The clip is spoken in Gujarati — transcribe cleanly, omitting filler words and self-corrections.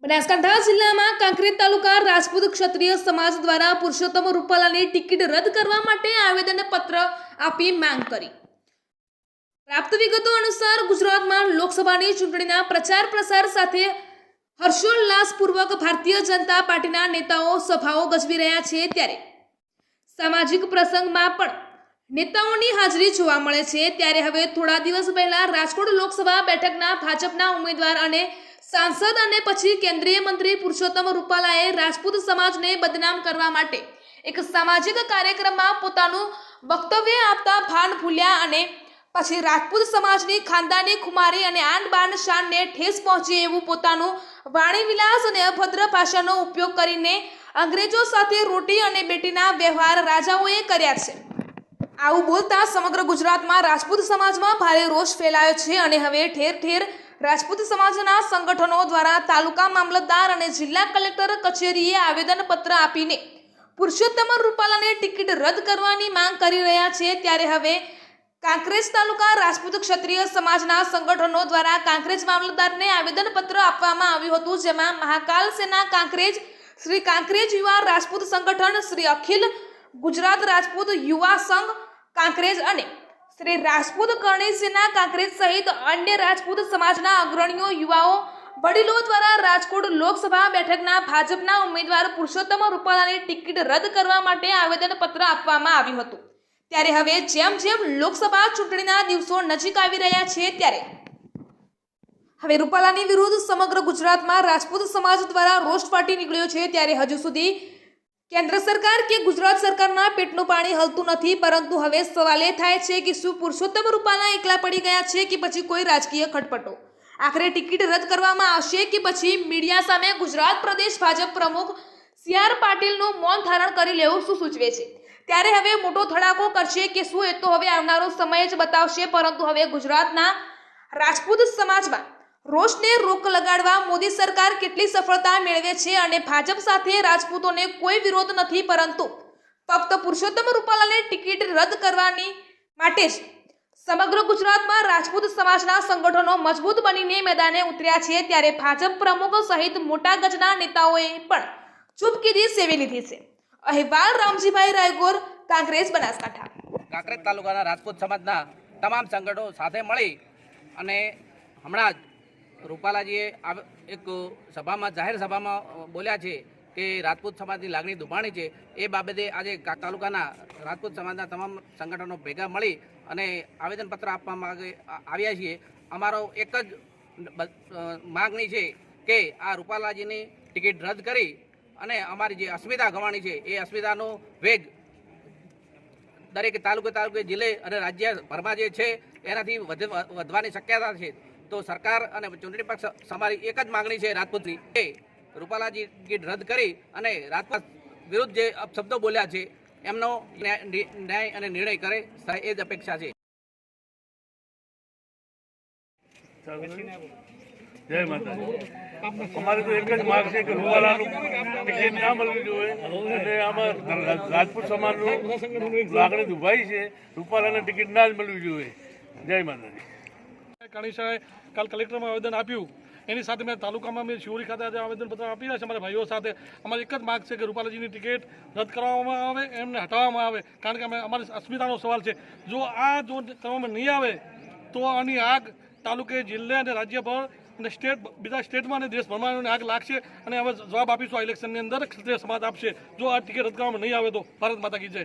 બનાસકાંઠા જિલ્લામાં કાંકરેજ તાલુકા રાજપૂત ક્ષત્રિય સમાજ દ્વારા પુરુષોત્તમ રૂપાલાની ટિકિટ રદ કરવા માટે આવેદનપત્ર આપી માંગ કરી। પ્રાપ્ત વિગતો અનુસાર ગુજરાતમાં લોકસભાની ચૂંટણીના પ્રચાર પ્રસાર સાથે હર્ષોલ્લાસપૂર્વક ભારતીય જનતા પાર્ટીના નેતાઓ સભાઓ ગજવી રહ્યા છે, ત્યારે સામાજિક પ્રસંગમાં પણ નેતાઓની હાજરી જોવા મળે છે। ત્યારે હવે થોડા દિવસ પહેલા રાજકોટ લોકસભા બેઠકના ભાજપના ઉમેદવાર અને सांसद અને પછી કેન્દ્રીય મંત્રી પુરુષોત્તમ રૂપાલાએ રાજપૂત સમાજને બદનામ કરવા માટે એક સામાજિક કાર્યક્રમમાં પોતાનું વક્તવ્ય આપતા ભાન ભૂલ્યા અને પછી રાજપૂત સમાજની ખાનદાની ખુમારી અને આન બાન શાનને ઠેસ પહોંચે એવું પોતાનું વાણી વિલાસ અને અભદ્ર ભાષાનો ઉપયોગ કરીને અંગ્રેજો સાથે રોટી અને બેટીના વ્યવહાર રાજાઓએ કર્યા છે। આવું બોલતા સમગ્ર ગુજરાતમાં રાજપૂત સમાજમાં ભારે રોષ ફેલાયો છે અને હવે ઠેર ઠેર રાજપૂત સમાજના સંગઠનો દ્વારા તાલુકા મામલતદાર અને જિલ્લા કલેક્ટર કચેરીએ આવેદનપત્ર આપીને પુરુષોત્તમ રૂપાલાની ટિકિટ રદ કરવાની માંગ કરી રહ્યા છે। ત્યારે હવે કાંકરેજ તાલુકા રાજપૂત ક્ષત્રિય સમાજના સંગઠનો દ્વારા કાંકરેજ મામલતદારને આવેદનપત્ર આપવામાં આવ્યું હતું, જેમાં મહાકાલ સેના કાંકરેજ, શ્રી કાંકરેજ યુવા રાજપૂત સંગઠન, શ્રી અખિલ ગુજરાત રાજપૂત યુવા સંઘ કાંકરેજ અને શ્રી રાજપૂત કરણી સેના કાંકરેજ સહિત અન્ય રાજપૂત સમાજના અગ્રણીઓ, યુવાઓ, વડીલો દ્વારા રાજકોટ લોકસભા બેઠકના ભાજપના ઉમેદવાર પુરુષોત્તમ રૂપાલાની ટિકિટ રદ કરવા માટે આવેદનપત્ર આપવામાં આવ્યું હતું। ત્યારે હવે જેમ જેમ લોકસભા ચૂંટણીના દિવસો નજીક આવી રહ્યા છે, ત્યારે હવે રૂપાલાની વિરુદ્ધ સમગ્ર ગુજરાતમાં રાજપૂત સમાજ દ્વારા રોષ ફાટી નીકળ્યો છે। ત્યારે હજુ સુધી કેન્દ્ર સરકાર કે ગુજરાત સરકારના પેટનું પાણી હલતું નથી, પરંતુ હવે સવાલ એ થાય છે કે શું પુરુષોત્તમ રૂપાલા એકલા પડી ગયા છે કે પછી કોઈ રાજકીય ખટપટો? આખરે ટિકિટ રદ કરવામાં આવશે કે પછી મીડિયા સામે ગુજરાત પ્રદેશ ભાજપ પ્રમુખ સી.આર. પાટીલનું મૌન ધારણ કરી લેવું શું સૂચવે છે? ત્યારે હવે મોટો ધડાકો કરશે કે શું, એ તો હવે આવનારો સમય જ બતાવશે। પરંતુ હવે ગુજરાતના રાજપૂત સમાજમાં રોષને રોક લગાડવા મોદી સરકાર કેટલી સફળતા મેળવે છે અને ભાજપ સાથે રાજપૂતોને કોઈ વિરોધ નથી, પરંતુ ફક્ત પુરુષોત્તમ રૂપાલાની ટિકિટ રદ કરવાની માટે જ સમગ્ર ગુજરાતમાં રાજપૂત સમાજના સંગઠનો મજબૂત બનીને મેદાને ઉતર્યા છે। ત્યારે ભાજપ પ્રમુખ સહિત મોટા ગજના નેતાઓએ પણ ચૂપકીદી સેવી લીધી છે। અહેવાલ રામજીભાઈ રાયગોર, કાંકરેજ, બનાસકાંઠા। કાંકરેજ તાલુકાના રાજપૂત સમાજના તમામ સંગઠનો સાથે મળી અને હમણાં જ રૂપાલાજીએ એક સભામાં, જાહેર સભામાં બોલ્યા છે કે રાજપૂત સમાજની લાગણી દુભાણી છે। એ બાબતે આજે તાલુકાના રાજપૂત સમાજના તમામ સંગઠનો ભેગા મળી અને આવેદનપત્ર આપવામાં આવ્યા છીએ। અમારો એક જ માગણી છે કે આ રૂપાલાજીની ટિકિટ રદ કરી અને અમારી જે અસ્મિતા ગંવાણી છે એ અસ્મિતાનો વેગ દરેક તાલુકે જિલ્લે અને રાજ્યભરમાં જે છે એનાથી વધવાની શક્યતા છે। તો સરકાર અને ચૂંટણી પક્ષ અમારી એક જ માગણી છે રાજપૂતની કે રૂપાલાજી ટિકિટ રદ કરી અને રાજપૂત વિરુદ્ધ જે અપશબ્દો બોલ્યા છે એમનો ન્યાય અને નિર્ણય કરે, એ જ અપેક્ષા છે। જય માતાજી। અમારે તો એક જ માગ છે કે રૂપાલાનું ટિકિટ ના મળવી જોઈએ અને આમાં રાજપૂત સમાજનું લાગણી દુભાઈ છે, રૂપાલાને ટિકિટ ના જ મળવી જોઈએ। જય માતાજી। કાણી સાહેબ કાલ કલેક્ટરમાં આવેદન આપ્યું, એની સાથે મેં તાલુકામાં મેં શિવરી ખાતે આજે આવેદનપત્ર આપી રહ્યા છે અમારા ભાઈઓ સાથે। અમારી એક જ માગ છે કે રૂપાલાજીની ટિકિટ રદ કરવામાં આવે, એમને હટાવવામાં આવે, કારણ કે અમે અમારી અસ્મિતાનો સવાલ છે। જો કરવામાં નહીં આવે તો આની આગ તાલુકે, જિલ્લે અને રાજ્યભર અને બીજા સ્ટેટમાં અને દેશભરમાં આગ લાગશે અને હવે જવાબ આપીશું આ ઇલેક્શનની અંદર ક્ષત્રિય સમાજ આપશે જો આ ટિકિટ રદ કરવામાં નહીં આવે તો। ભારત માતા કી જય।